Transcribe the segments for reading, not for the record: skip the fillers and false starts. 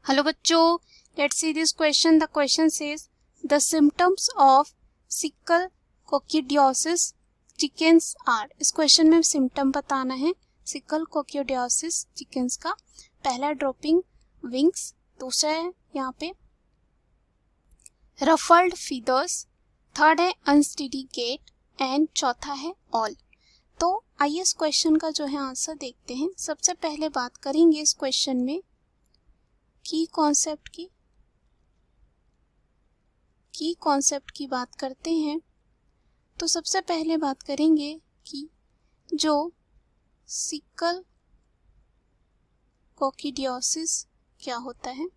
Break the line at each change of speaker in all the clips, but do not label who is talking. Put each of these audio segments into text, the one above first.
Hello बच्चों, let's see this question. The question says the symptoms of sickle coccidiosis chickens are. इस question में symptom बताना है sickle coccidiosis chickens का। पहला ड्रॉपिंग विंग्स, दूसरा है यहाँ पे रफल्ड फीदर्स, थर्ड है अनस्टेडी गेट एंड चौथा है ऑल। तो आइए इस क्वेश्चन का जो है आंसर देखते हैं। सबसे पहले बात करेंगे इस क्वेश्चन में की कॉन्सेप्ट की बात करते हैं। तो सबसे पहले बात करेंगे कि जो सिकल कोक्सीडियोसिस क्या होता है।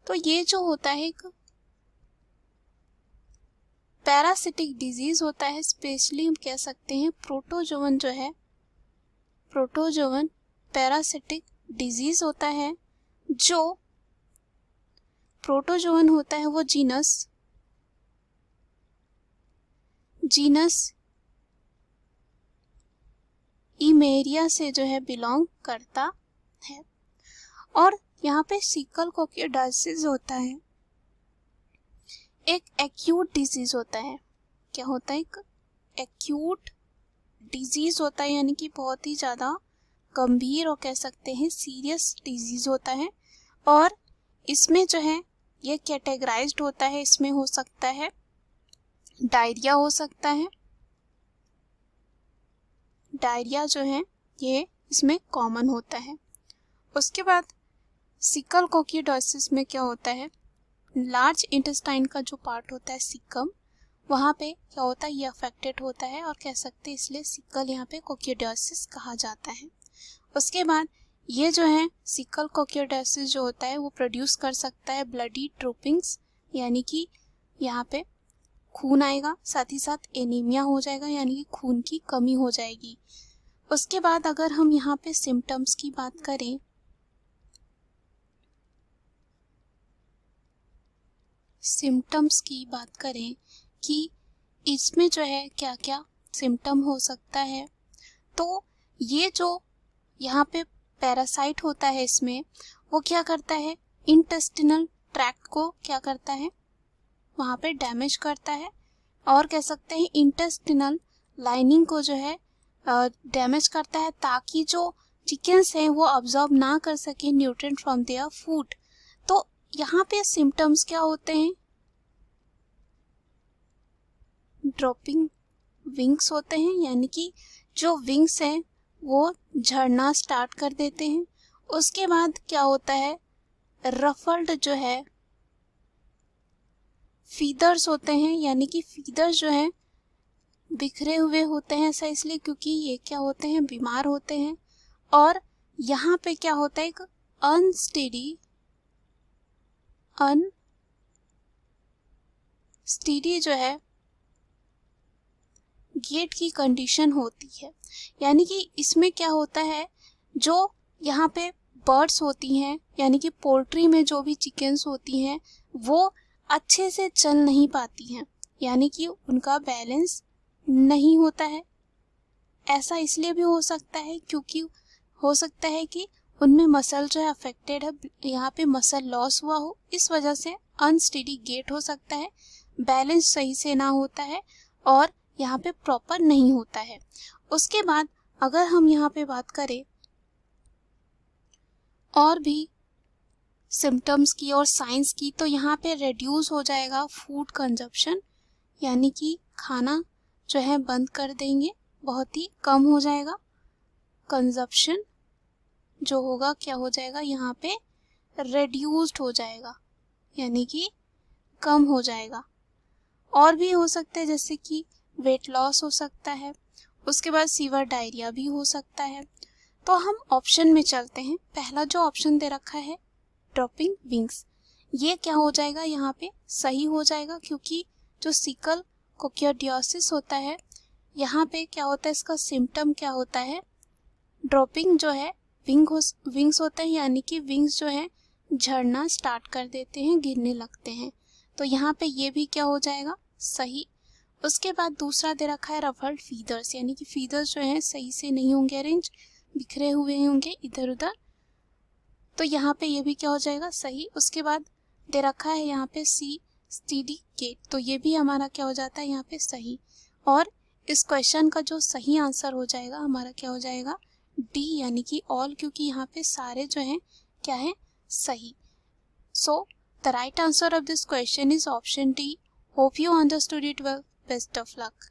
तो ये जो होता है एक पैरासिटिक डिजीज होता है। स्पेशली हम कह सकते हैं प्रोटोजोवन जो है, प्रोटोजोवन पैरासिटिक डिजीज होता है। जो प्रोटोजोवन होता है वो जीनस इमेरिया से जो है बिलोंग करता है। और यहाँ पे सिकल कोक्सीडियोसिस होता है एक एक्यूट डिजीज होता है। क्या होता है? एक एक्यूट डिजीज होता है, यानी कि बहुत ही ज़्यादा गंभीर और कह सकते हैं सीरियस डिजीज होता है। और इसमें जो है ये कैटेगराइज्ड होता है। इसमें हो सकता है डायरिया, हो सकता है डायरिया जो है ये इसमें कॉमन होता है। उसके बाद सिकल कोक्सीडियोसिस में क्या होता है, लार्ज इंटेस्टाइन का जो पार्ट होता है सीकम, वहाँ पे क्या होता है ये अफेक्टेड होता है और कह सकते हैं इसलिए सिकल यहाँ पे कोक्सीडियोसिस कहा जाता है। उसके बाद ये जो है सिकल कोक्सीडियोसिस जो होता है वो प्रोड्यूस कर सकता है ब्लडी ड्रॉपिंग्स, यानी कि यहाँ पे खून आएगा, साथ ही साथ एनीमिया हो जाएगा, यानी कि खून की कमी हो जाएगी। उसके बाद अगर हम यहाँ पे सिम्टम्स की बात करें, कि इसमें जो है क्या क्या सिम्टम हो सकता है। तो ये जो यहाँ पे पैरासाइट होता है इसमें वो क्या करता है, इंटेस्टिनल ट्रैक्ट को क्या करता है, वहाँ पे डैमेज करता है। और कह सकते हैं इंटेस्टिनल लाइनिंग को जो है डैमेज करता है, ताकि जो चिकन्स हैं वो अब्जॉर्ब ना कर सके न्यूट्रिएंट फ्रॉम देयर फूड। तो यहाँ पे सिम्टम्स क्या होते हैं, ड्रॉपिंग विंग्स होते हैं, यानी कि जो विंग्स हैं वो झड़ना स्टार्ट कर देते हैं। उसके बाद क्या होता है, रफल्ड जो है फीदर्स होते हैं, यानी कि फीदर्स जो हैं बिखरे हुए होते हैं। ऐसा इसलिए क्योंकि ये क्या होते हैं, बीमार होते हैं। और यहाँ पे क्या होता है, एक अनस्टेडी जो है गेट की कंडीशन होती है। यानी कि इसमें क्या होता है, जो यहाँ पे बर्ड्स होती हैं, यानी कि पोल्ट्री में जो भी चिकन्स होती हैं वो अच्छे से चल नहीं पाती हैं, यानी कि उनका बैलेंस नहीं होता है। ऐसा इसलिए भी हो सकता है क्योंकि हो सकता है कि उनमें मसल जो है अफेक्टेड है, यहाँ पे मसल लॉस हुआ हो, इस वजह से अनस्टेडी गेट हो सकता है, बैलेंस सही से ना होता है और यहाँ पे प्रॉपर नहीं होता है। उसके बाद अगर हम यहाँ पे बात करें और भी सिम्टम्स की और साइंस की, तो यहाँ पे रिड्यूस हो जाएगा फूड कंजप्शन, यानी कि खाना जो है बंद कर देंगे, बहुत ही कम हो जाएगा। कंजप्शन जो होगा क्या हो जाएगा, यहाँ पे रिड्यूस्ड हो जाएगा, यानी कि कम हो जाएगा। और भी हो सकते हैं जैसे कि वेट लॉस हो सकता है। उसके बाद सीवर डायरिया भी हो सकता है। तो हम ऑप्शन में चलते हैं। पहला जो ऑप्शन दे रखा है ड्रॉपिंग विंग्स, ये क्या हो जाएगा, यहाँ पे सही हो जाएगा, क्योंकि जो सिकल कोक्सीडियोसिस होता है यहाँ पे क्या होता है, इसका सिम्टम क्या होता है, ड्रॉपिंग जो है विंग्स होते हैं, यानी कि विंग्स जो है झड़ना स्टार्ट कर देते हैं, गिरने लगते हैं। तो यहाँ पे ये भी क्या हो जाएगा, सही। उसके बाद दूसरा दे रखा है रफल्ड फीदर्स, यानी कि फीदर्स जो हैं सही से नहीं होंगे अरेंज, बिखरे हुए होंगे इधर उधर। तो यहाँ पे ये भी क्या हो जाएगा, सही। उसके बाद दे रखा है यहाँ पे सी स्टीडी गेट, तो ये भी हमारा क्या हो जाता है यहाँ पे सही। और इस क्वेश्चन का जो सही आंसर हो जाएगा हमारा क्या हो जाएगा, डी यानी कि ऑल, क्योंकि यहाँ पे सारे जो हैं क्या है, सही। So the right answer of this question is option D. Hope you understood it well. Best of luck.